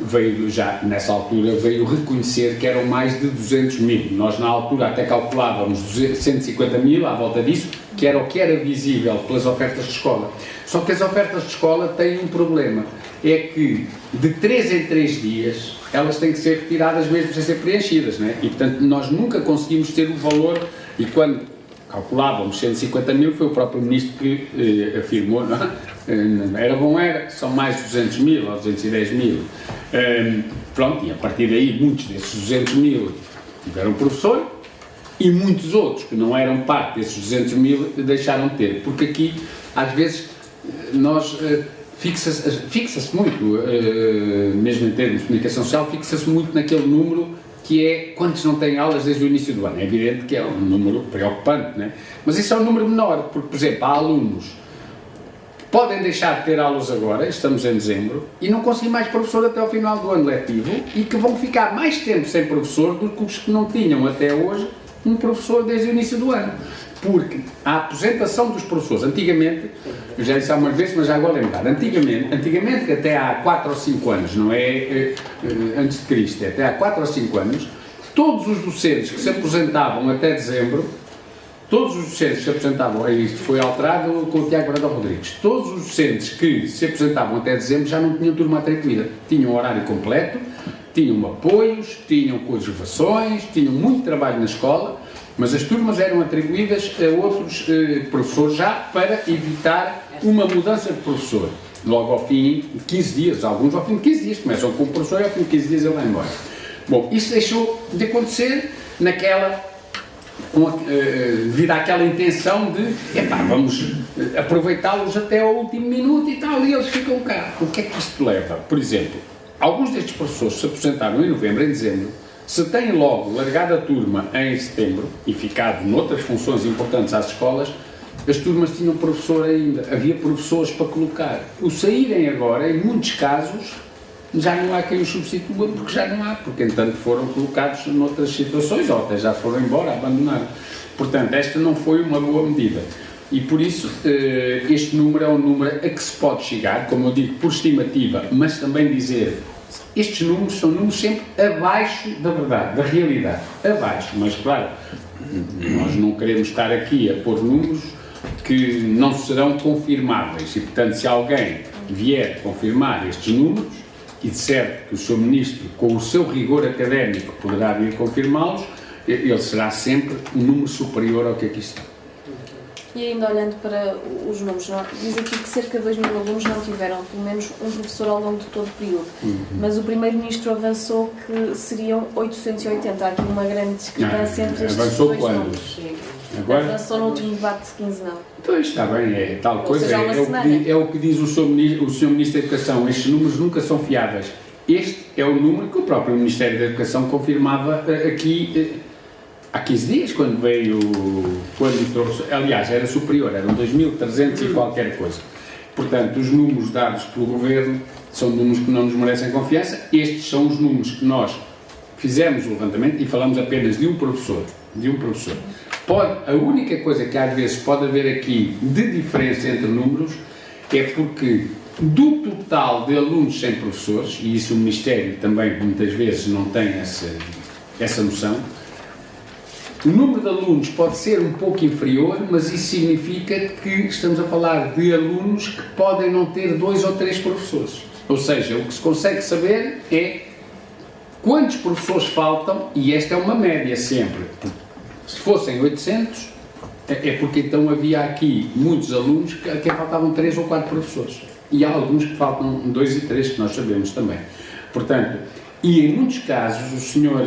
veio já, nessa altura, veio reconhecer que eram mais de 200 mil. Nós, na altura, até calculávamos 150 mil, à volta disso, que era o que era visível pelas ofertas de escola. Só que as ofertas de escola têm um problema, é que de 3 em 3 dias elas têm que ser retiradas mesmo sem ser preenchidas, não é? E, portanto, nós nunca conseguimos ter o valor, e quando calculávamos 150 mil, foi o próprio Ministro que afirmou, não é? Era bom, são mais de 200 mil ou 210 mil. Pronto, e a partir daí muitos desses 200 mil tiveram professor e muitos outros que não eram parte desses 200 mil deixaram de ter, porque aqui às vezes nós fixa-se muito, mesmo em termos de comunicação social, fixa-se muito naquele número que é quantos não têm aulas desde o início do ano. É evidente que é um número preocupante, não é? Mas isso é um número menor, porque, por exemplo, há alunos podem deixar de ter aulas agora, estamos em dezembro, e não conseguir mais professor até ao final do ano letivo, e que vão ficar mais tempo sem professor do que os que não tinham até hoje um professor desde o início do ano. Porque a aposentação dos professores, antigamente, eu já disse há umas vezes, mas já agora lembrar, antigamente até há 4 ou 5 anos, não é antes de Cristo, até há 4 ou 5 anos, todos os docentes que se aposentavam até dezembro, todos os docentes que se aposentavam, isto foi alterado com o Tiago Brandão Rodrigues, todos os docentes que se aposentavam até dezembro já não tinham turma atribuída, tinham horário completo, tinham apoios, tinham coadjuvações, tinham muito trabalho na escola, mas as turmas eram atribuídas a outros professores já para evitar uma mudança de professor. Logo ao fim de 15 dias, alguns ao fim de 15 dias, começam com o professor e ao fim de 15 dias ele vai embora. Bom, isso deixou de acontecer devido àquela intenção de, vamos aproveitá-los até ao último minuto e tal, e eles ficam cá. O que é que isto leva? Por exemplo, alguns destes professores se aposentaram em novembro, em dezembro, se têm logo largado a turma em setembro e ficado noutras funções importantes às escolas, as turmas tinham professor ainda, havia professores para colocar. O saírem agora, em muitos casos, já não há quem os substitua, porque já não há, porque entanto foram colocados noutras situações, ou até já foram embora, abandonaram. Portanto, esta não foi uma boa medida. E por isso, este número é um número a que se pode chegar, como eu digo, por estimativa, mas também dizer, estes números são números sempre abaixo da verdade, da realidade, abaixo, mas claro, nós não queremos estar aqui a pôr números que não serão confirmáveis e, portanto, se alguém vier confirmar estes números e disser que o Sr. Ministro, com o seu rigor académico, poderá vir confirmá-los, ele será sempre um número superior ao que aqui está. E ainda olhando para os números, diz aqui que cerca de 2.000 alunos não tiveram pelo menos um professor ao longo de todo o período, mas o Primeiro-Ministro avançou que seriam 880, há aqui uma grande discrepância entre estes dois números. Agora? Avançou no último debate quinzenal. Pois, está bem, é tal coisa, seja, é o que diz o Sr. Ministro da Educação, estes números nunca são fiáveis. Este é o número que o próprio Ministério da Educação confirmava aqui há 15 dias, quando trouxe, aliás, era superior, eram 2.300 e qualquer coisa. Portanto, os números dados pelo Governo são números que não nos merecem confiança, estes são os números que nós fizemos o levantamento e falamos apenas de um professor. A única coisa que às vezes pode haver aqui de diferença entre números é porque do total de alunos sem professores, e isso o Ministério também muitas vezes não tem essa noção, o número de alunos pode ser um pouco inferior, mas isso significa que estamos a falar de alunos que podem não ter 2 ou 3 professores. Ou seja, o que se consegue saber é quantos professores faltam, e esta é uma média sempre. Se fossem 800, é porque então havia aqui muitos alunos que faltavam 3 ou 4 professores. E há alguns que faltam 2 e 3, que nós sabemos também. Portanto, e em muitos casos o senhor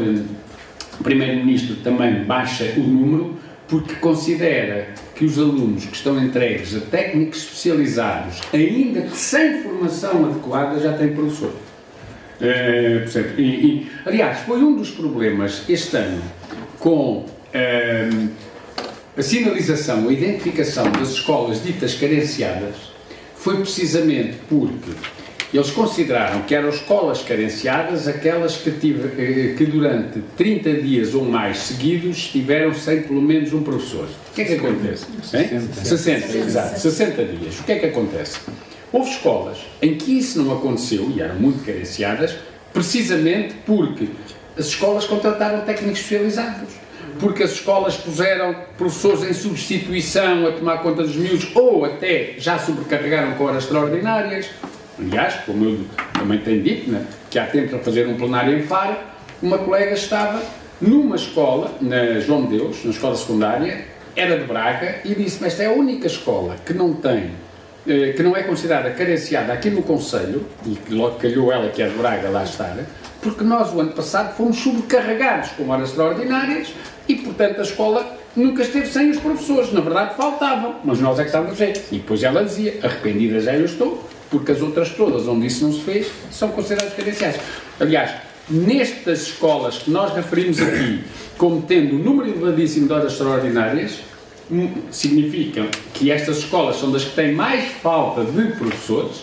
Primeiro-Ministro também baixa o número porque considera que os alunos que estão entregues a técnicos especializados, ainda que sem formação adequada, já têm professor. Aliás, foi um dos problemas este ano com a sinalização, a identificação das escolas ditas carenciadas, foi precisamente porque eles consideraram que eram escolas carenciadas aquelas que durante 30 dias ou mais seguidos tiveram sem pelo menos um professor. O que é que acontece? 60 dias. O que é que acontece? Houve escolas em que isso não aconteceu e eram muito carenciadas, precisamente porque as escolas contrataram técnicos especializados, porque as escolas puseram professores em substituição a tomar conta dos miúdos ou até já sobrecarregaram com horas extraordinárias. Aliás, como eu também tenho dito, que há tempo a fazer um plenário em Faro, uma colega estava numa escola, na João de Deus, na escola secundária, era de Braga, e disse-me, esta é a única escola que não é considerada carenciada aqui no Conselho, e que logo calhou ela, que é de Braga, lá estar, porque nós o ano passado fomos sobrecarregados com horas extraordinárias e, portanto, a escola nunca esteve sem os professores, na verdade faltavam, mas nós é que estávamos a ver. E depois ela dizia, arrependida já eu estou, porque as outras todas onde isso não se fez são consideradas carenciais. Aliás, nestas escolas que nós referimos aqui como tendo um número elevadíssimo de horas extraordinárias, significa que estas escolas são das que têm mais falta de professores.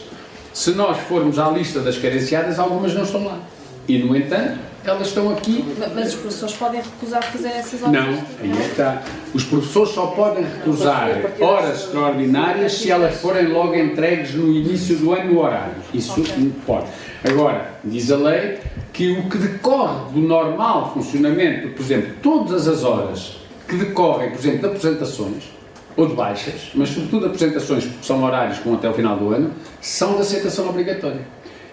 Se nós formos à lista das carenciadas, algumas não estão lá. E, no entanto, elas estão aqui. Mas os professores podem recusar fazer essas horas? Não, aí está. Os professores só podem recusar horas extraordinárias se elas forem logo entregues no início do ano no horário. Isso pode. Agora, diz a lei que o que decorre do normal funcionamento, por exemplo, todas as horas que decorrem, por exemplo, de apresentações ou de baixas, mas sobretudo apresentações, porque são horários com até o final do ano, são de aceitação obrigatória.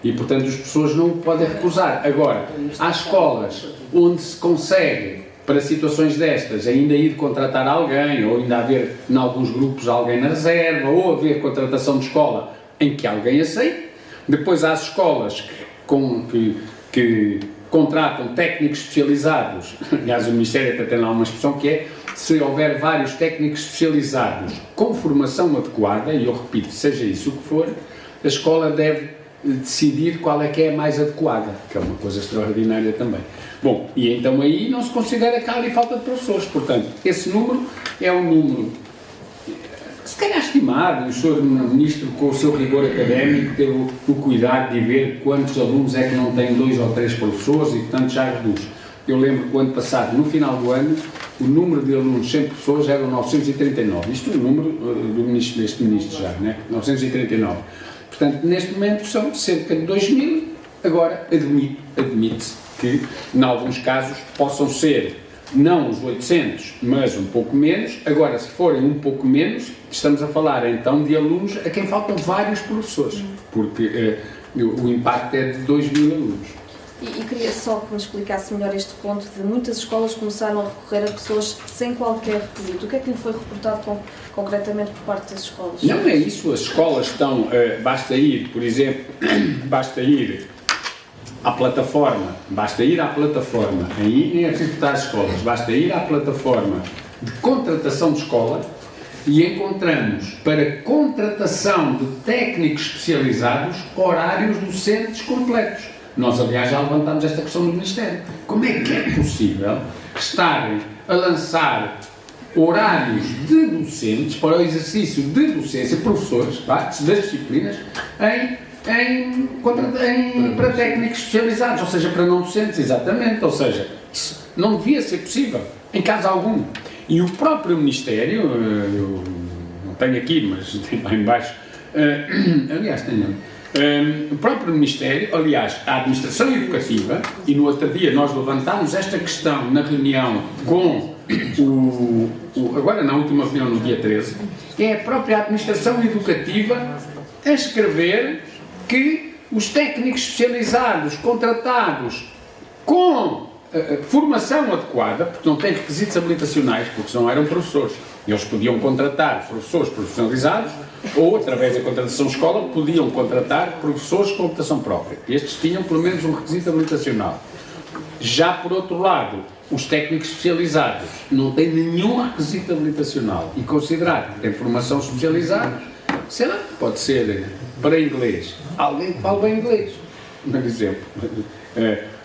E, portanto, as pessoas não o podem recusar. Agora, há escolas onde se consegue, para situações destas, ainda ir contratar alguém, ou ainda haver, em alguns grupos, alguém na reserva, ou haver contratação de escola em que alguém aceite. Depois há as escolas que contratam técnicos especializados. Aliás, o Ministério até tem lá uma expressão que é: se houver vários técnicos especializados com formação adequada, e eu repito, seja isso o que for, a escola deve decidir qual é que é a mais adequada, que é uma coisa extraordinária também. Bom, e então aí não se considera que há ali falta de professores, portanto, esse número é um número, se calhar estimado, e o Sr. Ministro, com o seu rigor académico, teve o cuidado de ver quantos alunos é que não têm 2 ou 3 professores e, portanto, já reduz. Eu lembro que o ano passado, no final do ano, o número de alunos sem professores era 939. Isto é o número deste Ministro já, né? 939. Portanto, neste momento são cerca de 2.000, agora admite-se que, em alguns casos, possam ser não os 800, mas um pouco menos. Agora, se forem um pouco menos, estamos a falar então de alunos a quem faltam vários professores, porque o impacto é de 2.000 alunos. E queria só que me explicasse melhor este ponto de muitas escolas começaram a recorrer a pessoas sem qualquer requisito. O que é que lhe foi reportado concretamente por parte das escolas? Não é isso, as escolas estão, basta ir, por exemplo, basta ir à plataforma, aí nem é preciso botar as escolas, basta ir à plataforma de contratação de escola e encontramos para contratação de técnicos especializados horários docentes completos. Nós, aliás, já levantámos esta questão no Ministério. Como é que é possível estarem a lançar horários de docentes para o exercício de docência, professores, das disciplinas, para técnicos especializados, ou seja, para não docentes, exatamente, ou seja, isso não devia ser possível, em caso algum. E o próprio Ministério, eu não tenho aqui, mas tem lá em baixo, aliás, tenho. O próprio Ministério, aliás, a Administração Educativa, e no outro dia nós levantámos esta questão na reunião com agora na última reunião no dia 13, é a própria Administração Educativa a escrever que os técnicos especializados contratados com formação adequada, porque não têm requisitos habilitacionais, porque não eram professores, eles podiam contratar professores profissionalizados ou, através da contratação de escola, podiam contratar professores com habilitação própria. Estes tinham pelo menos um requisito habilitacional. Já por outro lado, os técnicos especializados não têm nenhum requisito habilitacional e considerar que têm formação especializada, sei lá, pode ser para inglês, alguém que fala bem inglês, por exemplo,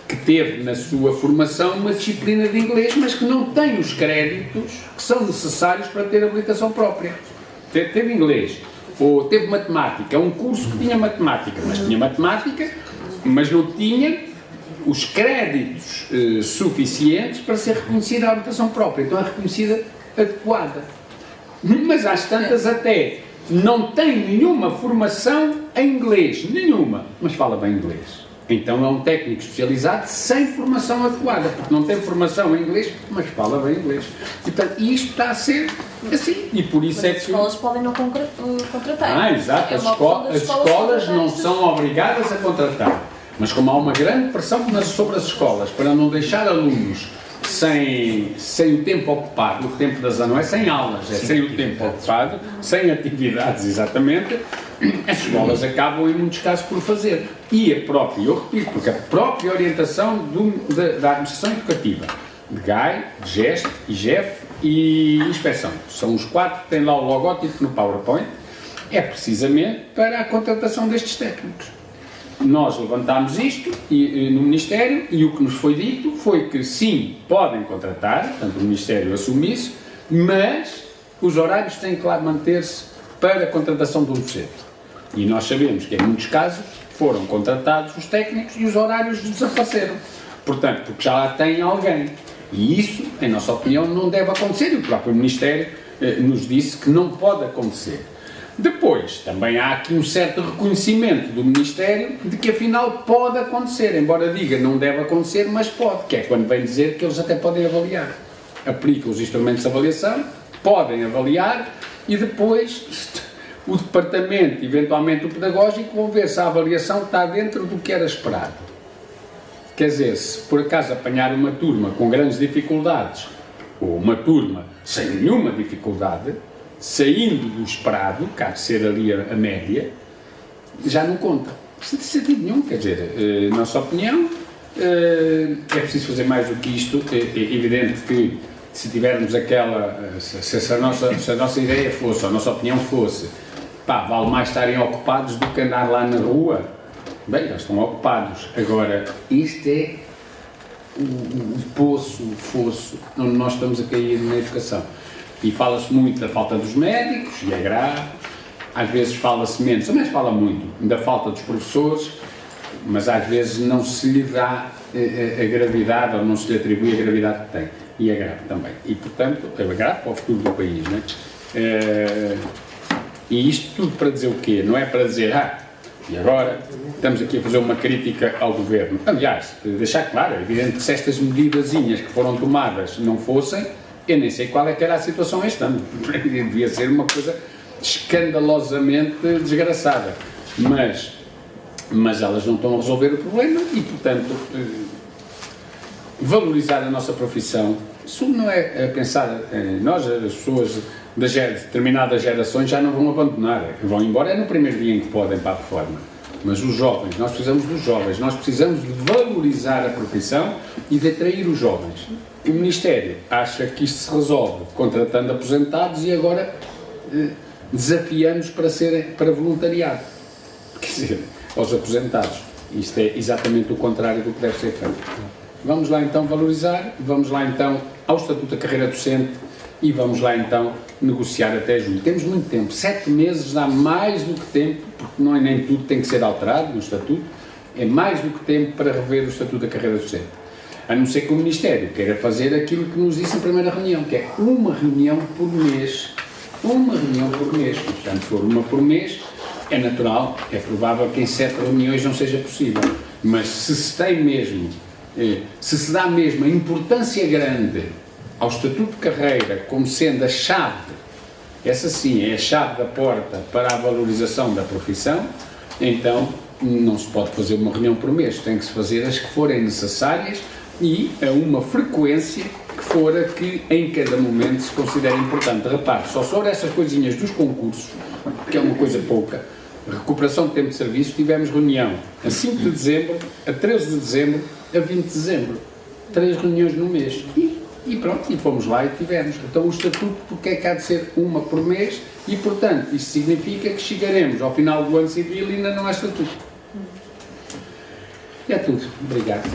que teve na sua formação uma disciplina de inglês, mas que não tem os créditos que são necessários para ter habilitação própria. Teve inglês, ou teve matemática, um curso que tinha matemática, mas não tinha os créditos suficientes para ser reconhecida a habilitação própria, então é reconhecida adequada. Mas às tantas até não tem nenhuma formação em inglês, nenhuma, mas fala bem inglês. Então é um técnico especializado sem formação adequada, porque não tem formação em inglês, mas fala bem inglês. Portanto, isto está a ser assim, e por isso mas é que... as escolas podem não contratar. Exato, as escolas não são obrigadas a contratar, mas como há uma grande pressão sobre as escolas para não deixar alunos sem o tempo ocupado, o tempo das não é sem aulas, é sem o tempo ocupado, sem atividades, exatamente, as escolas acabam em muitos casos por fazer. E a própria, eu repito, porque a própria orientação da Administração Educativa, de GAI, de GEST, IGEF e Inspeção, são os 4 que têm lá o logótipo no PowerPoint, é precisamente para a contratação destes técnicos. Nós levantámos isto no Ministério e o que nos foi dito foi que sim, podem contratar, portanto o Ministério assume isso, mas os horários têm que lá manter-se para a contratação de um docente. E nós sabemos que em muitos casos foram contratados os técnicos e os horários desapareceram. Portanto, porque já lá tem alguém. E isso, em nossa opinião, não deve acontecer. E o próprio Ministério nos disse que não pode acontecer. Depois, também há aqui um certo reconhecimento do Ministério de que afinal pode acontecer, embora diga não deve acontecer, mas pode, que é quando vem dizer que eles até podem avaliar. Aplicam os instrumentos de avaliação, podem avaliar e depois o departamento, eventualmente o pedagógico, vão ver se a avaliação está dentro do que era esperado. Quer dizer, se por acaso apanhar uma turma com grandes dificuldades, ou uma turma sem nenhuma dificuldade, saindo do esperado, que há de ser ali a média, já não conta. Isso não tem sentido nenhum, quer dizer, nossa opinião, é preciso fazer mais do que isto. É evidente que se tivermos aquela, se a nossa ideia fosse, a nossa opinião fosse, pá, vale mais estarem ocupados do que andar lá na rua, bem, já estão ocupados. Agora, isto é o poço, o fosso, onde nós estamos a cair na educação. E fala-se muito da falta dos médicos, e é grave, às vezes fala-se menos, também se fala muito da falta dos professores, mas às vezes não se lhe dá a gravidade, ou não se lhe atribui a gravidade que tem, e é grave também. E, portanto, é grave para o futuro do país, não é? E isto tudo para dizer o quê? Não é para dizer, e agora estamos aqui a fazer uma crítica ao Governo. Aliás, deixar claro, é evidente que se estas medidazinhas que foram tomadas não fossem, eu nem sei qual é que era a situação este ano. Devia ser uma coisa escandalosamente desgraçada. Mas elas não estão a resolver o problema e, portanto, valorizar a nossa profissão, isso não é pensar em nós, as pessoas de determinadas gerações já não vão abandonar, vão embora, é no primeiro dia em que podem para a reforma. Mas os jovens, nós precisamos dos jovens, nós precisamos de valorizar a profissão e de atrair os jovens. O Ministério acha que isto se resolve contratando aposentados e agora desafiamos para voluntariado. Quer dizer, aos aposentados. Isto é exatamente o contrário do que deve ser feito. Vamos lá então valorizar, vamos lá então ao Estatuto da Carreira Docente e vamos lá então negociar até julho. Temos muito tempo, 7 meses dá mais do que tempo, porque não é nem tudo tem que ser alterado no Estatuto, é mais do que tempo para rever o Estatuto da Carreira Docente. A não ser que o Ministério queira fazer aquilo que nos disse na primeira reunião, que é uma reunião por mês. Uma reunião por mês. Portanto, se for uma por mês, é natural, é provável que em 7 reuniões não seja possível. Mas se se tem mesmo, se se dá mesmo a importância grande ao Estatuto de Carreira como sendo a chave, essa sim é a chave da porta para a valorização da profissão, então não se pode fazer uma reunião por mês, tem que se fazer as que forem necessárias e a uma frequência que for a que em cada momento se considere importante. Repare, só sobre essas coisinhas dos concursos, que é uma coisa pouca, recuperação de tempo de serviço, tivemos reunião a 5 de dezembro, a 13 de dezembro, a 20 de dezembro. 3 reuniões no mês. E pronto, e fomos lá e tivemos. Então o Estatuto, porque é que há de ser uma por mês e, portanto, isso significa que chegaremos ao final do ano civil e ainda não há Estatuto. E é tudo. Obrigado.